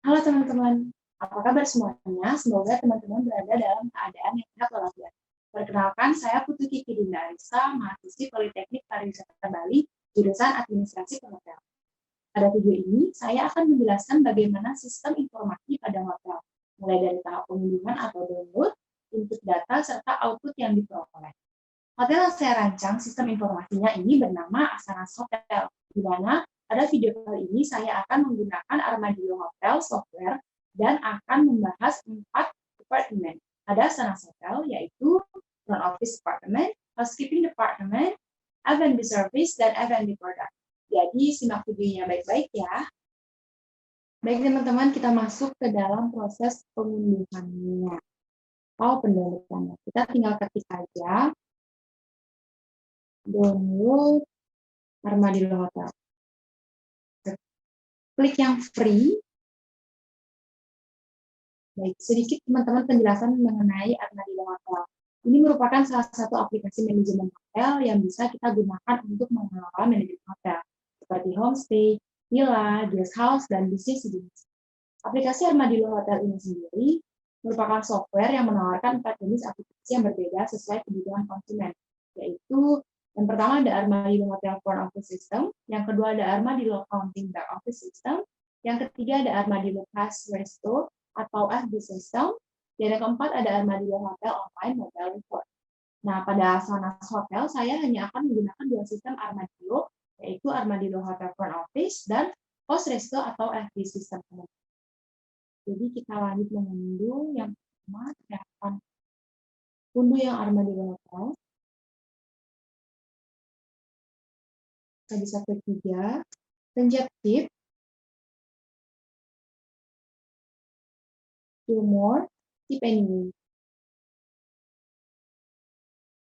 Halo teman-teman, apa kabar semuanya? Semoga teman-teman berada dalam keadaan yang sehat walafiat. Perkenalkan, saya Putu Kiki Dinda Arisa, mahasiswi Politeknik Pariwisata Bali, jurusan Administrasi Perhotelan. Pada video ini, saya akan menjelaskan bagaimana sistem informasi pada hotel, mulai dari tahap pengunjungan atau download, input data, serta output yang diperoleh. Hotel yang saya rancang sistem informasinya ini bernama Asanas Hotel, di mana pada video kali ini saya akan menggunakan Armadillo Hotel software dan akan membahas 4 departemen. Ada Asanas Hotel, yaitu Front Office Department, Housekeeping Department, F&B Service, dan F&B Product. Jadi simak videonya baik-baik ya. Baik teman-teman, kita masuk ke dalam proses pengunduhannya atau pendownloadannya. Kita tinggal ketik aja download Armadillo Hotel. Klik yang free. Baik, sedikit teman-teman penjelasan mengenai Armadillo Hotel. Ini merupakan salah satu aplikasi manajemen hotel yang bisa kita gunakan untuk mengelola manajemen hotel, seperti homestay, villa, guest house, dan bisnis sejenis. Aplikasi Armadillo Hotel ini sendiri merupakan software yang menawarkan 4 jenis aplikasi yang berbeda sesuai kebutuhan konsumen, yaitu yang pertama ada Armadillo Hotel Front Office System, yang kedua ada Armadillo Accounting Back Office System, yang ketiga ada Armadillo Cash Resto atau FB System, dan yang keempat ada Armadillo Hotel Online Mobile Report. Nah, pada Asanas Hotel saya hanya akan menggunakan 2 sistem Armadillo, yaitu Armadillo Hotel Front Office dan Post Resto atau FB System. Jadi kita lanjut mengunduh. Yang pertama saya akan unduh yang Armadillo Hotel. Kita bisa klik 3, pencet tip, do more, tip anyway.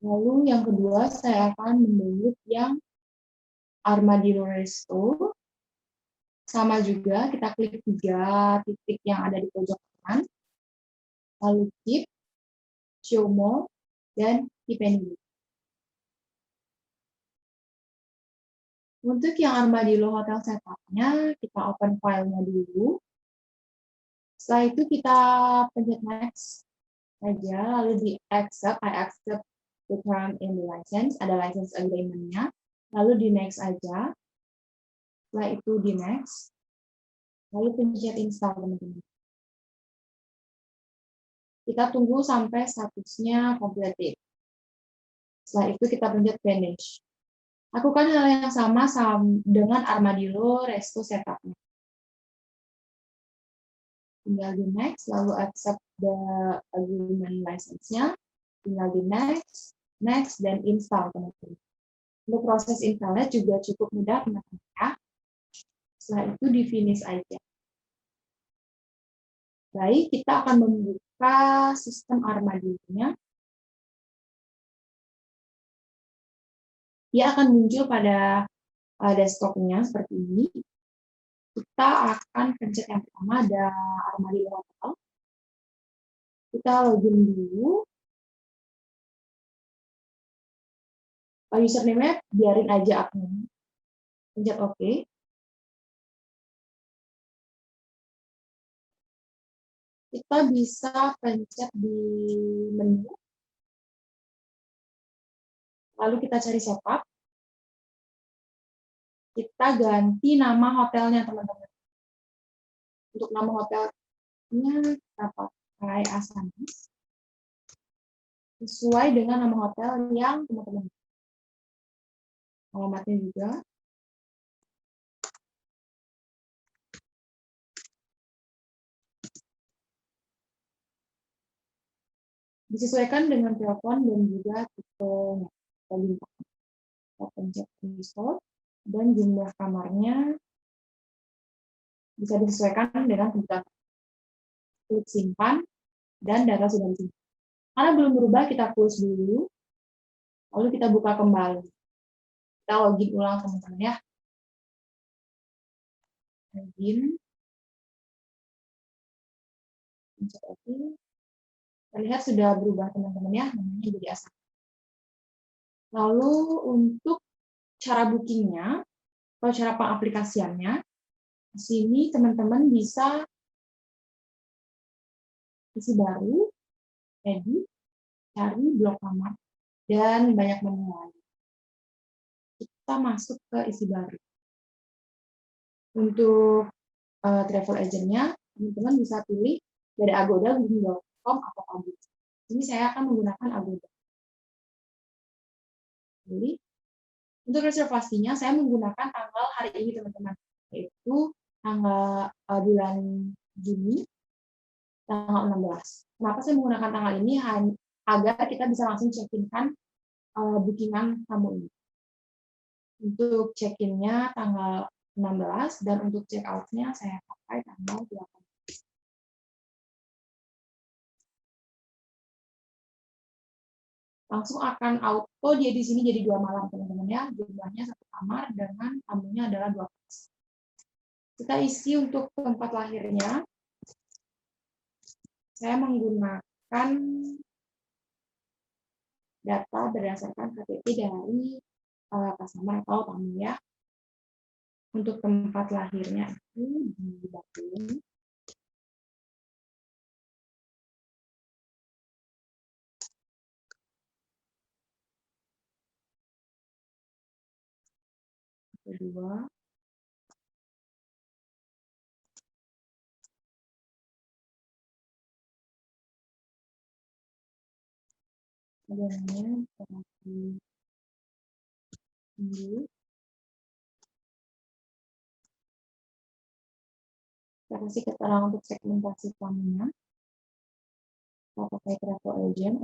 Lalu yang kedua saya akan mendownload yang Armadillo Resto. Sama juga kita klik 3 titik yang ada di pojok kanan, lalu tip, show more, dan tip anyway. Untuk yang Armadillo Hotel setup-nya, kita open filenya dulu. Setelah itu kita pencet next saja, lalu di accept, I accept the term in the license, ada license agreement-nya, lalu di next aja. Setelah itu di next, lalu pencet install teman-teman. Kita tunggu sampai statusnya completed. Setelah itu kita pencet finish. Lakukan hal yang sama dengan Armadillo Resto setup-nya. Tinggal di next, lalu accept the agreement license-nya. Tinggal di next, next, dan install teman-teman. Untuk proses installnya juga cukup mudah teman-teman ya. Setelah itu di finish aja. Baik, kita akan membuka sistem Armadillo-nya. Dia akan muncul pada desktop-nya seperti ini. Kita akan pencet yang pertama, ada Armadillo Hotel. Kita login dulu. Username-nya biarin aja admin. Pencet OK. Kita bisa pencet di menu. Lalu kita cari setup. Kita ganti nama hotelnya, teman-teman. Untuk nama hotelnya kita pakai Asanas. Sesuai dengan nama hotel yang teman-teman. Alamatnya juga. Disesuaikan dengan telepon dan juga tipenya. Kita pencet install. Dan jumlah kamarnya bisa disesuaikan dengan kebutuhan. Klik simpan, dan data sudah disimpan. Karena belum berubah, kita close dulu, lalu kita buka kembali. Kita login ulang teman-teman ya. Login. Pencet OK. Terlihat sudah berubah teman-teman ya, namanya jadi Asanas. Lalu untuk cara bookingnya, atau cara pengaplikasiannya, di sini teman-teman bisa isi baru, edit, cari blok kamar, dan banyak menu lain. Kita masuk ke isi baru. Untuk travel agent-nya, teman-teman bisa pilih dari Agoda, Booking.com, atau Kabut. Ini saya akan menggunakan Agoda. Pilih. Untuk reservasinya, saya menggunakan tanggal hari ini, teman-teman, yaitu tanggal bulan Juni, tanggal 16. Kenapa saya menggunakan tanggal ini? Agar kita bisa langsung check-in-kan bookingan tamu ini. Untuk check-in-nya tanggal 16, dan untuk check-out-nya saya pakai tanggal 8. Langsung akan auto dia di sini jadi 2 malam, teman-teman ya. Jumlahnya 1 kamar dengan tamunya adalah 12. Kita isi untuk tempat lahirnya. Saya menggunakan data berdasarkan KTP dari customer atau tamu ya. Untuk tempat lahirnya itu di Bandung. Kedua, adanya terapi dulu. Kita kasih keterangan untuk segmentasi tamunya. Kita pakai travel agent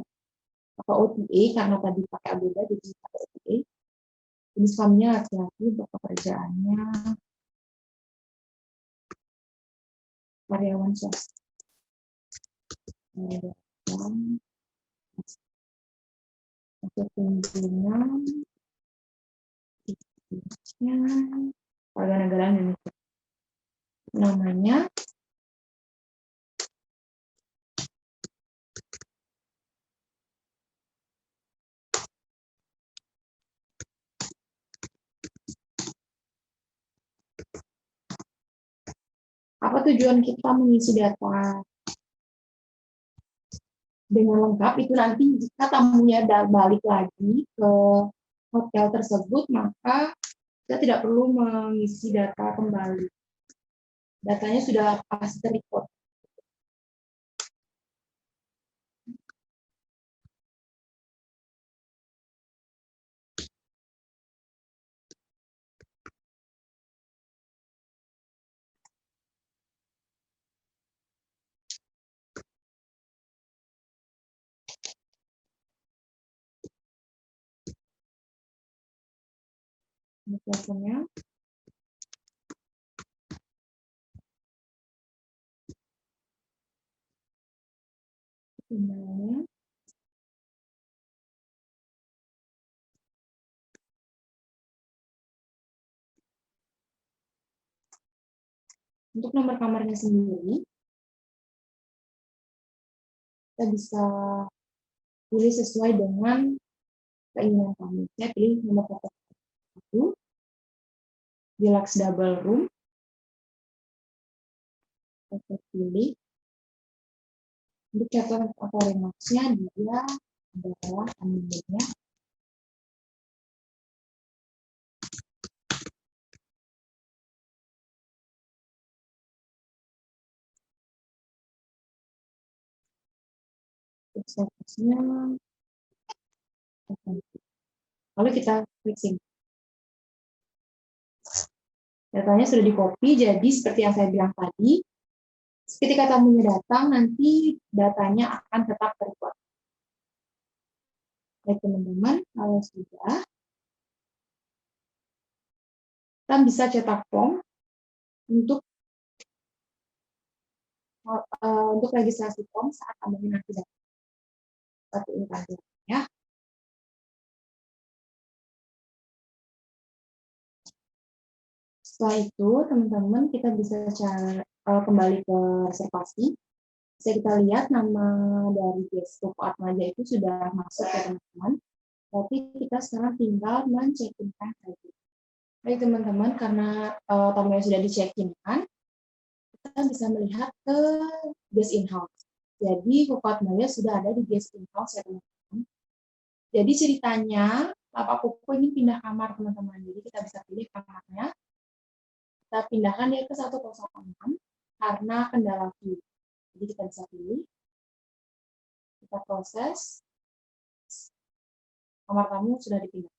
atau OTA karena tadi pakai Agoda jadi pakai OTA. Jenis kelaminnya laki-laki, untuk pekerjaannya karyawan swasta. Untuk kunjungan warga negara Indonesia. Namanya apa tujuan kita mengisi data dengan lengkap itu nanti jika tamunya balik lagi ke hotel tersebut, maka kita tidak perlu mengisi data kembali. Datanya sudah pasti terrecord. Ini teleponnya. Emailnya. Untuk nomor kamarnya sendiri, kita bisa pilih sesuai dengan keinginan kami. Saya pilih nomor 1, deluxe double room. Kita pilih. Untuk catatan atau remarks-nya dia adalah animenya. Statusnya lalu kita klik sini. Datanya sudah di copy, jadi seperti yang saya bilang tadi, ketika tamunya datang nanti datanya akan tetap terrecord. Baik teman-teman, kalau sudah, kita bisa cetak form untuk registrasi form saat tamunya nanti datang. Satu ini ya. Setelah itu, teman-teman kita bisa kembali ke reservasi. Bisa kita lihat nama dari guest book Atmaja itu sudah masuk ya teman-teman. Tapi kita sekarang tinggal men-check-in-kan saja. Baik teman-teman, karena tamunya sudah di-check-in kan, kita bisa melihat ke guest in-house. Jadi Kukuat Maya sudah ada di guest in-house ya teman-teman. Jadi ceritanya Bapak Pupu ingin pindah kamar teman-teman. Jadi kita bisa pilih kamarnya. Kita pindahkan dia ke 106 karena kendala view. Jadi kita bisa pilih. Kita proses. Kamar tamu sudah dipindah.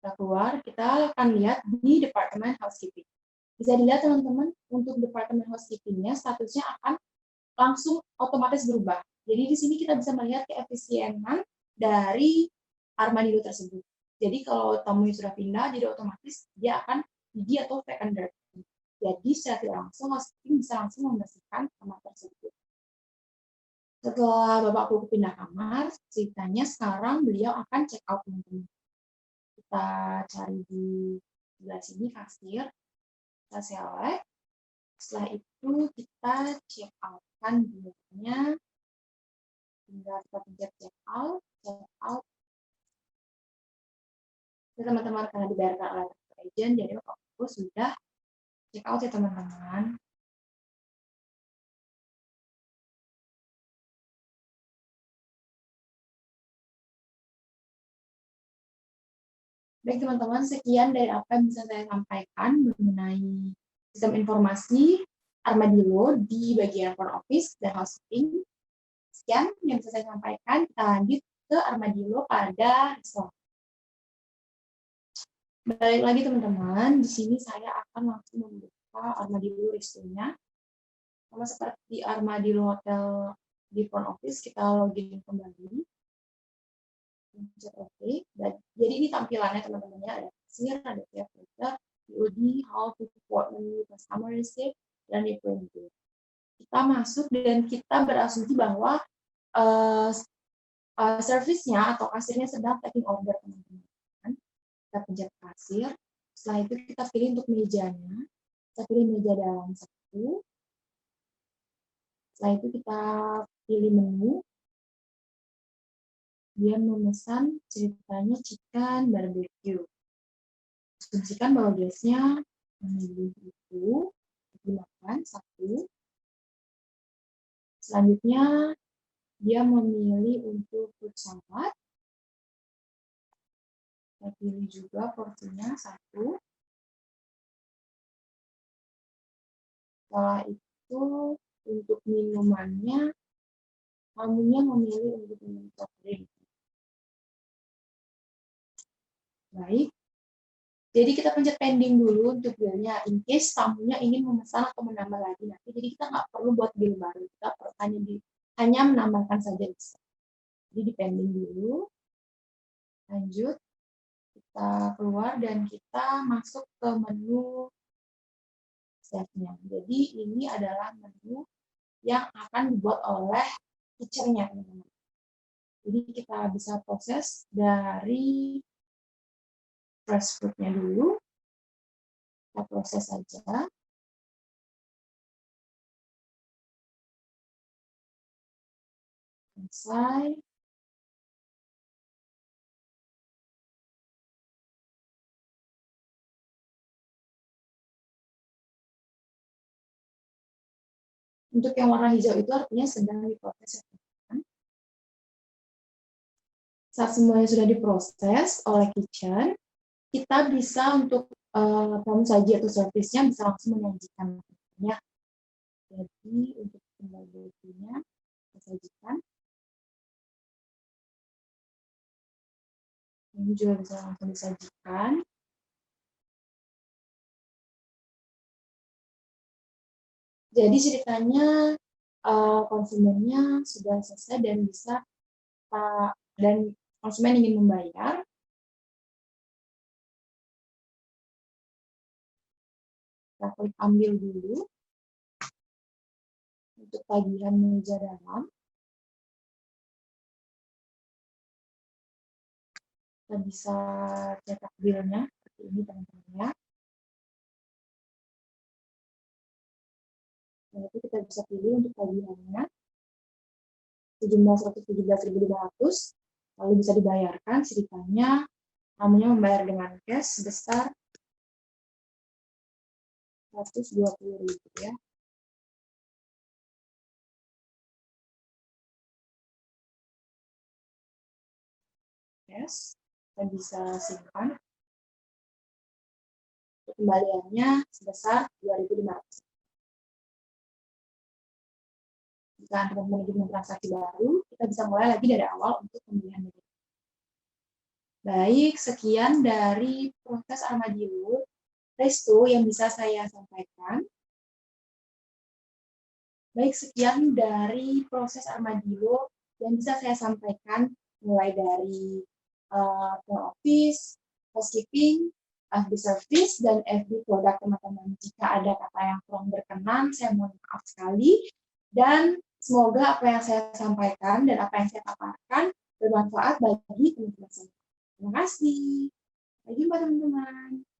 Kita keluar, kita akan lihat di Departemen Housekeeping. Bisa dilihat teman-teman, untuk Departemen Housekeeping-nya statusnya akan langsung otomatis berubah. Jadi di sini kita bisa melihat keefisienan dari armadillo tersebut. Jadi kalau tamunya sudah pindah, jadi otomatis dia akan gigi atau vacant dirty. Jadi secara tidak langsung housekeeping bisa langsung membersihkan kamar tersebut. Setelah Bapak Pupu pindah kamar, ceritanya sekarang beliau akan check out teman-teman. Kita cari di sebelah sini kasir, kita select. Setelah itu kita check out kan biasanya tinggal kita pencet check out. Teman-teman karena dibayarkan oleh agent, jadi Bapak Pupu sudah check out ya teman-teman. Baik teman-teman, sekian dari apa yang bisa saya sampaikan mengenai sistem informasi Armadillo di bagian front office dan housekeeping. Sekian yang bisa saya sampaikan. Kita lanjut ke Armadillo pada restoran. Balik lagi teman-teman, di sini saya akan langsung membuka Armadillo restonya. Sama seperti Armadillo Hotel di front office, kita login kembali. Oke, jadi ini tampilannya teman-temannya, ada kasir, ada pihak waiter, POD, how to support menu, customer receipt, dan representative. Kita masuk dan kita berasumsi bahwa servisnya atau kasirnya sedang taking order teman-teman. Kita pencet kasir, setelah itu kita pilih untuk mejanya, kita pilih meja dalam satu, setelah itu kita pilih menu, dia memesan ceritanya chicken barbecue. Asumsikan bahwa guestnya memilih itu dimakan satu. Selanjutnya dia memilih untuk fruit salad. Kita pilih juga porsinya satu. Setelah itu untuk minumannya tamunya memilih untuk minum soft drink. Baik, jadi kita pencet pending dulu untuk bill-nya. In case tamunya ingin memesan atau menambah lagi nanti, jadi kita nggak perlu buat bill baru, kita hanya menambahkan saja bisa. Jadi di pending dulu, lanjut, kita keluar dan kita masuk ke menu chef-nya. Jadi ini adalah menu yang akan dibuat oleh kitchen-nya, teman-teman. Jadi kita bisa proses dari fresh fruit-nya dulu. Kita proses saja. Selesai. Untuk yang warna hijau itu artinya sedang diproses. Saat semuanya sudah diproses oleh kitchen, kita bisa untuk pramu saji atau servisnya bisa langsung menyajikan. Ya. Jadi untuk tinggal baunya kita sajikan. Ini juga bisa langsung disajikan. Jadi ceritanya konsumennya sudah selesai dan bisa dan konsumen ingin membayar. Kita klik ambil dulu untuk tagihan meja dalam. Kita bisa cetak bill-nya seperti ini teman-teman ya. Nah, itu kita bisa pilih untuk tagihannya sejumlah 117.500, lalu bisa dibayarkan ceritanya namanya membayar dengan cash sebesar 120.000 ya. Yes, kita bisa simpan. Kembaliannya sebesar 2.500. Jika teman-teman ingin transaksi baru, kita bisa mulai lagi dari awal untuk pemilihan media. Baik, sekian dari proses armadillo resto yang bisa saya sampaikan. Baik, sekian dari proses armadillo yang bisa saya sampaikan, mulai dari front office, housekeeping, FB service, dan FB produk teman-teman. Jika ada kata yang kurang berkenan, saya mohon maaf sekali. Dan semoga apa yang saya sampaikan dan apa yang saya paparkan bermanfaat bagi teman-teman semua. Terima kasih. Sampai jumpa teman-teman.